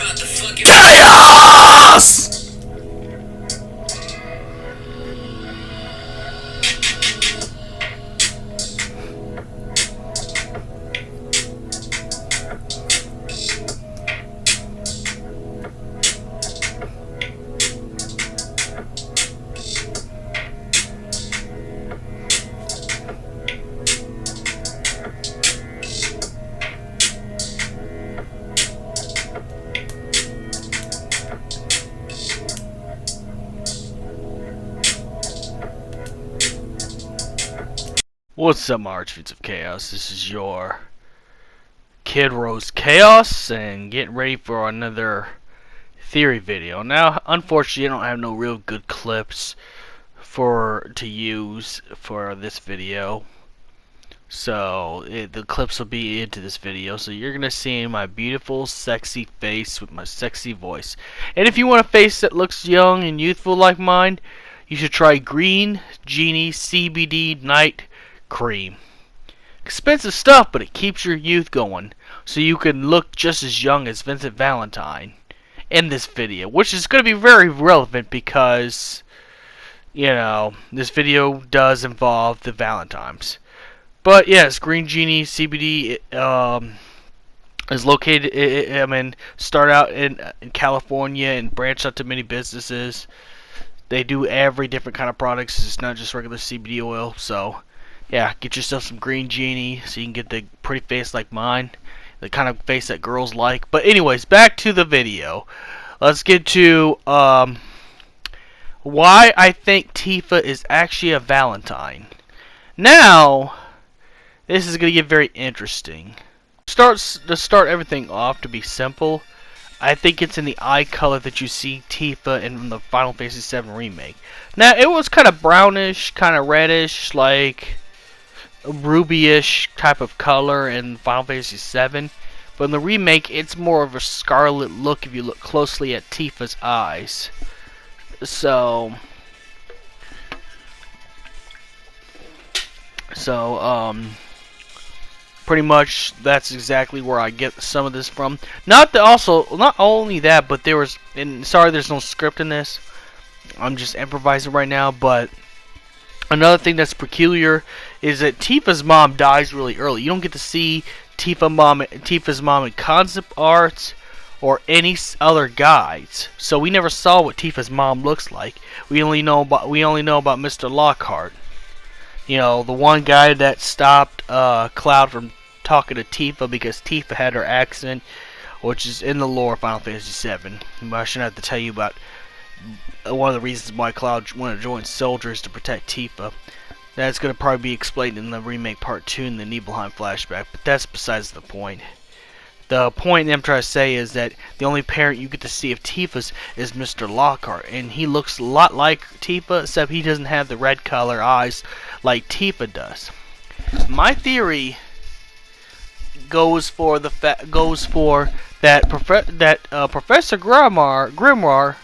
Chaos! What's up, Archfiends of Chaos? This is your Kid Rose Chaos, and getting ready for another theory video. Now, unfortunately, I don't have no real good clips to use for this video, so the clips will be into this video. So you're gonna see my beautiful, sexy face with my sexy voice. And if you want a face that looks young and youthful like mine, you should try Green Genie CBD Night Cream. Expensive stuff, but it keeps your youth going, so you can look just as young as Vincent Valentine in this video, which is going to be very relevant because, you know, this video does involve the Valentines. But yes, Green Genie CBD is located. Start out in California and branch out to many businesses. They do every different kind of products. It's not just regular CBD oil, so. Yeah, get yourself some Green Genie so you can get the pretty face like mine. The kind of face that girls like. But anyways, back to the video. Let's get to why I think Tifa is actually a Valentine. Now, this is going to get very interesting. To start everything off, to be simple, I think it's in the eye color that you see Tifa in the Final Fantasy VII Remake. Now, it was kind of brownish, kind of reddish, like ruby-ish type of color in Final Fantasy VII, but in the remake it's more of a scarlet look if you look closely at Tifa's eyes. So pretty much that's exactly where I get some of this from. Not only that, but there was, and sorry there's no script in this, I'm just improvising right now, but another thing that's peculiar is that Tifa's mom dies really early. You don't get to see Tifa's mom in concept art or any other guides. So we never saw what Tifa's mom looks like. We only know about Mr. Lockhart. You know, the one guy that stopped Cloud from talking to Tifa because Tifa had her accident, which is in the lore of Final Fantasy VII. I shouldn't have to tell you about one of the reasons why Cloud wanted to join soldiers to protect Tifa. That's going to probably be explained in the remake part 2 in the Nibelheim flashback, but that's besides the point. The point I'm trying to say is that the only parent you get to see of Tifa's is Mr. Lockhart, and he looks a lot like Tifa, except he doesn't have the red color eyes like Tifa does. My theory goes for that Professor Grimoire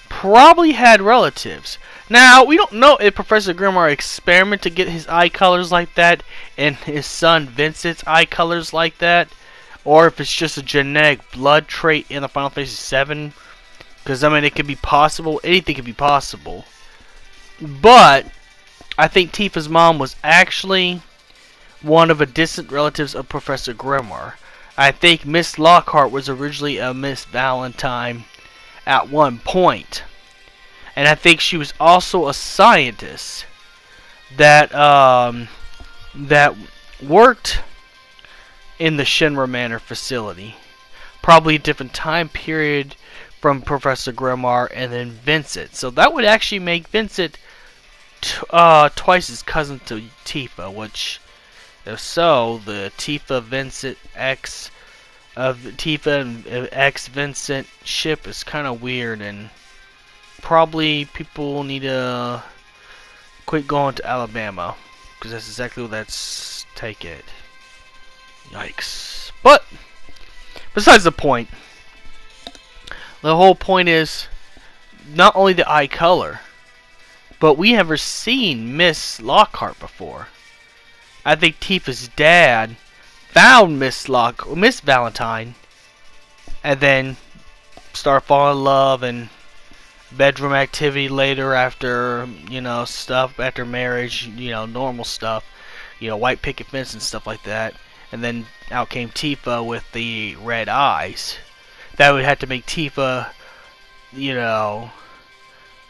probably had relatives. Now, we don't know if Professor Grimoire experimented to get his eye colors like that and his son Vincent's eye colors like that, or if it's just a genetic blood trait in the Final Fantasy VII. Because, I mean, it could be possible. Anything could be possible. But I think Tifa's mom was actually one of a distant relatives of Professor Grimoire. I think Miss Lockhart was originally a Miss Valentine at one point, and I think she was also a scientist that worked in the Shinra Manor facility, probably a different time period from Professor Grimoire and then Vincent. So that would actually make Vincent twice his cousin to Tifa, which, if so, the Tifa Vincent X of Tifa and X Vincent ship is kind of weird, and probably people need to quit going to Alabama, because that's exactly what that's take it. Yikes. But besides the point, the whole point is not only the eye color, but we never seen Miss Lockhart before. I think Tifa's dad found Miss Valentine and then start falling in love and bedroom activity later after, stuff after marriage, normal stuff, white picket fence and stuff like that. And then out came Tifa with the red eyes. That would have to make Tifa,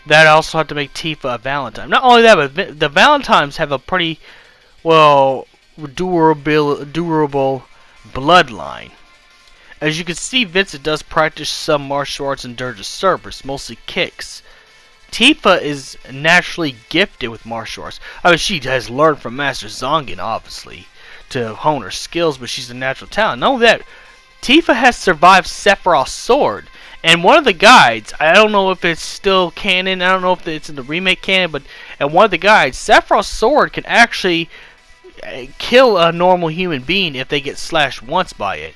that also had to make Tifa a Valentine. Not only that, but the Valentines have a pretty, durable bloodline. As you can see, Vincent does practice some martial arts and dirge service, mostly kicks. Tifa is naturally gifted with martial arts. I mean, she has learned from Master Zongan, obviously, to hone her skills, but she's a natural talent. Not only that, Tifa has survived Sephiroth's sword. And one of the guides, I don't know if it's still canon, I don't know if it's in the remake canon, but in one of the guides, Sephiroth's sword can actually kill a normal human being if they get slashed once by it.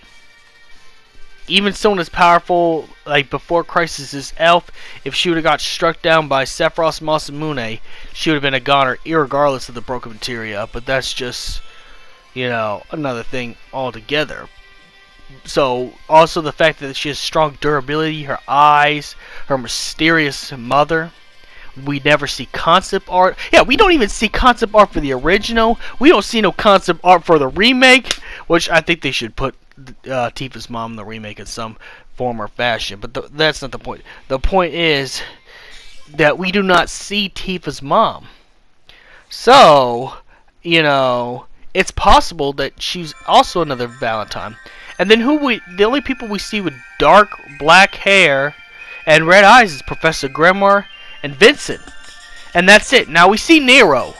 Even someone as powerful, like before Crisis' elf, if she would have got struck down by Sephiroth's Masamune, she would have been a goner, irregardless of the broken materia. But that's just, another thing altogether. So, also the fact that she has strong durability, her eyes, her mysterious mother. We never see concept art. Yeah, we don't even see concept art for the original. We don't see no concept art for the remake, which I think they should put Tifa's mom in the remake in some form or fashion. But that's not the point. The point is that we do not see Tifa's mom. So, it's possible that she's also another Valentine. And then the only people we see with dark black hair and red eyes is Professor Grimoire and Vincent. And that's it. Now we see Nero,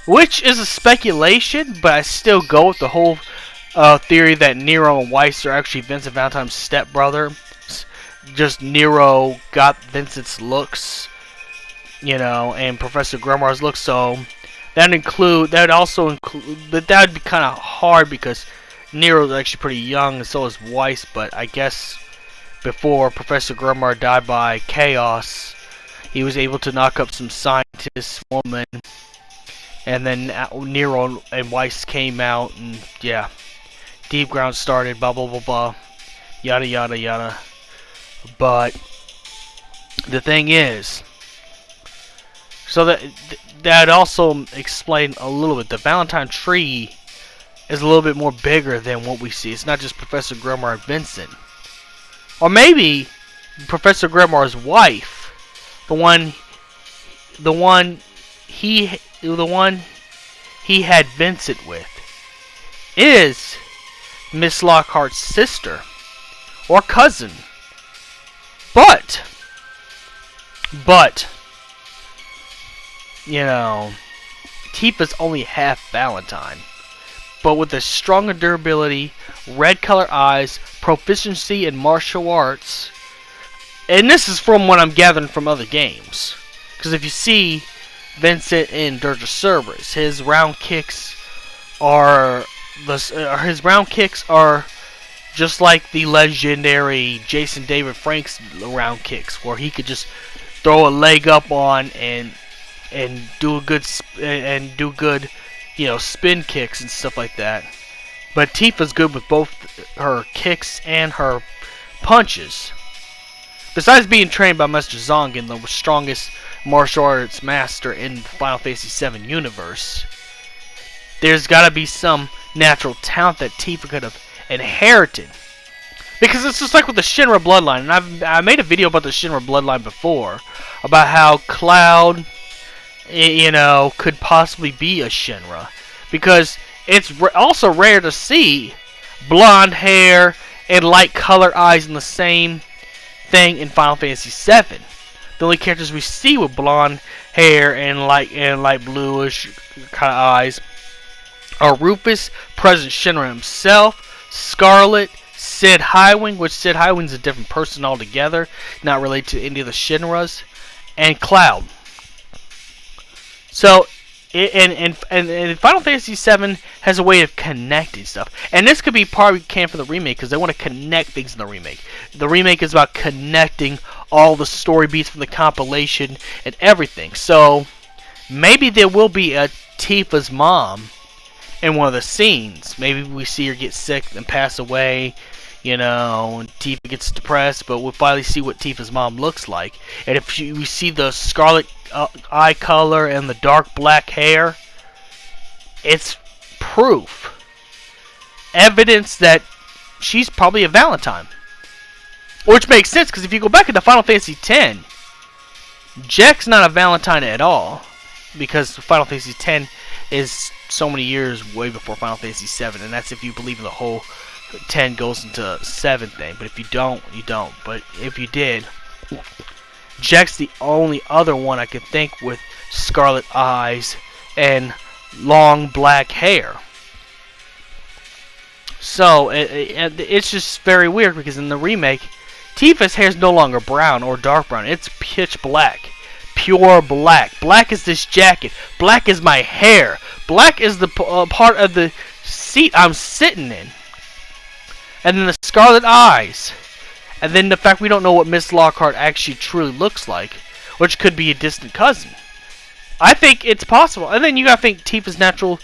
which is a speculation, but I still go with the whole theory that Nero and Weiss are actually Vincent Valentine's stepbrother. Just Nero got Vincent's looks, and Professor Grimoire's looks. So that would also include, but that would be kind of hard because Nero's actually pretty young, and so is Weiss. But I guess before Professor Grimoire died by chaos, he was able to knock up some scientist woman, and then Nero and Weiss came out, and yeah, Deep Ground started, blah blah blah blah, yada yada yada. But the thing is, so that also explained a little bit. The Valentine tree is a little bit more bigger than what we see. It's not just Professor Grimoire and Vincent, or maybe Professor Grimoire's wife, the one he had Vincent with, is Miss Lockhart's sister or cousin. But Tifa's only half Valentine. But with a stronger durability, red color eyes, proficiency in martial arts, and this is from what I'm gathering from other games. Because if you see Vincent in Dirge of Cerberus, his round kicks are just like the legendary Jason David Frank's round kicks, where he could just throw a leg up on and do good spin kicks and stuff like that. But Tifa's good with both her kicks and her punches. Besides being trained by Master Zongan, the strongest martial arts master in the Final Fantasy VII universe, there's got to be some natural talent that Tifa could have inherited. Because it's just like with the Shinra bloodline, and I made a video about the Shinra bloodline before, about how Cloud, could possibly be a Shinra. Because it's also rare to see blonde hair and light color eyes in the same thing in Final Fantasy VII. The only characters we see with blonde hair and light bluish kind of eyes are Rufus, President Shinra himself, Scarlet, Sid Highwing, which Sid Highwing's a different person altogether, not related to any of the Shinras, and Cloud. So, and Final Fantasy VII has a way of connecting stuff. And this could be part of camp for the remake, because they want to connect things in the remake. The remake is about connecting all the story beats from the compilation and everything. So, maybe there will be a Tifa's mom in one of the scenes. Maybe we see her get sick and pass away, You know, and Tifa gets depressed, but we finally see what Tifa's mom looks like. And if we see the scarlet eye color and the dark black hair, it's proof, evidence that she's probably a Valentine. Which makes sense, because if you go back into Final Fantasy X, Jack's not a Valentine at all, because Final Fantasy X is so many years way before Final Fantasy VII, and that's if you believe in the whole 10 goes into 7 thing. But if you don't, you don't. But if you did, Jack's the only other one I could think with scarlet eyes and long black hair. So it's just very weird, because in the remake, Tifa's hair is no longer brown or dark brown. It's pitch black. Pure black. Black is this jacket. Black is my hair. Black is the part of the seat I'm sitting in. And then the scarlet eyes. And then the fact we don't know what Miss Lockhart actually truly looks like, which could be a distant cousin. I think it's possible. And then you gotta think Tifa's natural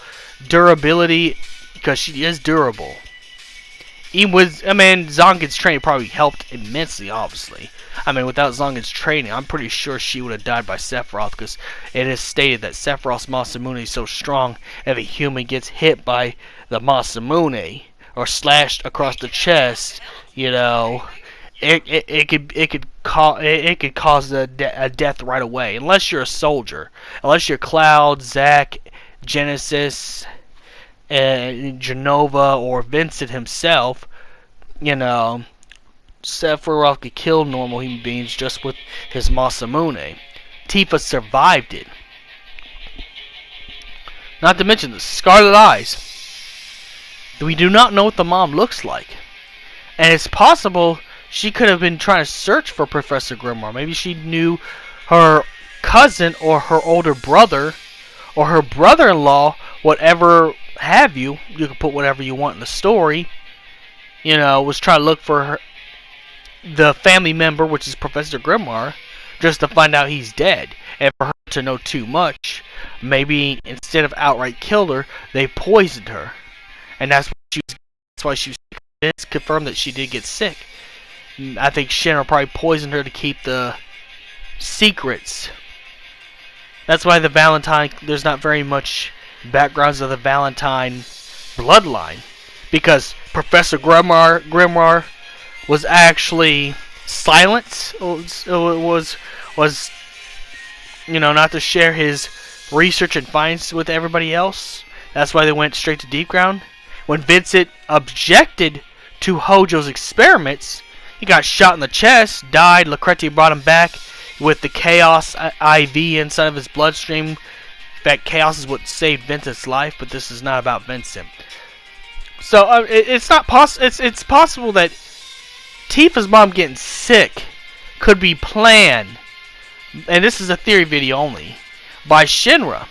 durability, because she is durable. Zongin's training probably helped immensely, obviously. I mean, without Zongin's training, I'm pretty sure she would have died by Sephiroth, because it is stated that Sephiroth's Masamune is so strong, if a human gets hit by the Masamune, or slashed across the chest, you know, it could cause a death right away, unless you're a soldier. Unless you're Cloud, Zack, Genesis, Genova, or Vincent himself, you know, Sephiroth could kill normal human beings just with his Masamune. Tifa survived it. Not to mention the scarlet eyes. We do not know what the mom looks like. And it's possible she could have been trying to search for Professor Grimoire. Maybe she knew her cousin or her older brother or her brother-in-law, whatever have you. You can put whatever you want in the story. You know, was trying to look for her, the family member, which is Professor Grimoire, just to find out he's dead. And for her to know too much, maybe instead of outright killed her, they poisoned her. And that's why she was sick. It's confirmed that she did get sick. I think Shinra probably poisoned her to keep the secrets. That's why the Valentine, there's not very much backgrounds of the Valentine bloodline. Because Professor Grimoire was actually silent. Was you know, not to share his research and finds with everybody else. That's why they went straight to Deep Ground. When Vincent objected to Hojo's experiments, he got shot in the chest, died. Lucretia brought him back with the Chaos IV inside of his bloodstream. In fact, Chaos is what saved Vincent's life, but this is not about Vincent. So it's not it's possible that Tifa's mom getting sick could be planned, and this is a theory video only, by Shinra.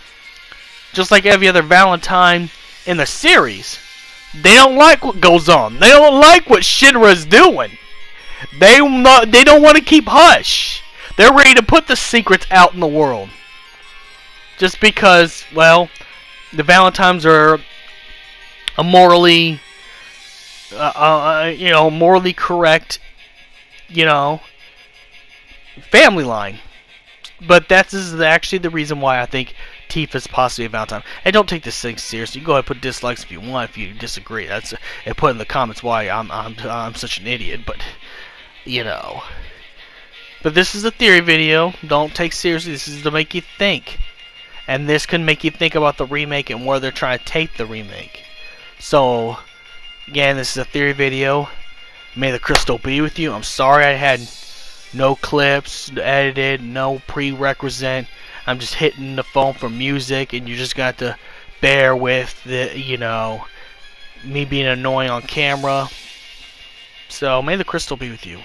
Just like every other Valentine in the series. They don't like what goes on. They don't like what Shinra is doing. They don't want to keep hush. They're ready to put the secrets out in the world. Just because, well, the Valentines are a morally, morally correct, family line. But this is actually the reason why I think Tifa's possibly a Valentine. And don't take this thing seriously. You can go ahead and put dislikes if you want, if you disagree. And put in the comments why I'm such an idiot. But But this is a theory video. Don't take seriously. This is to make you think. And this can make you think about the remake and where they're trying to take the remake. So, again, this is a theory video. May the crystal be with you. I'm sorry I had no clips edited, no prerequisite. I'm just hitting the phone for music, and you just got to bear with the, me being annoying on camera. So, may the crystal be with you.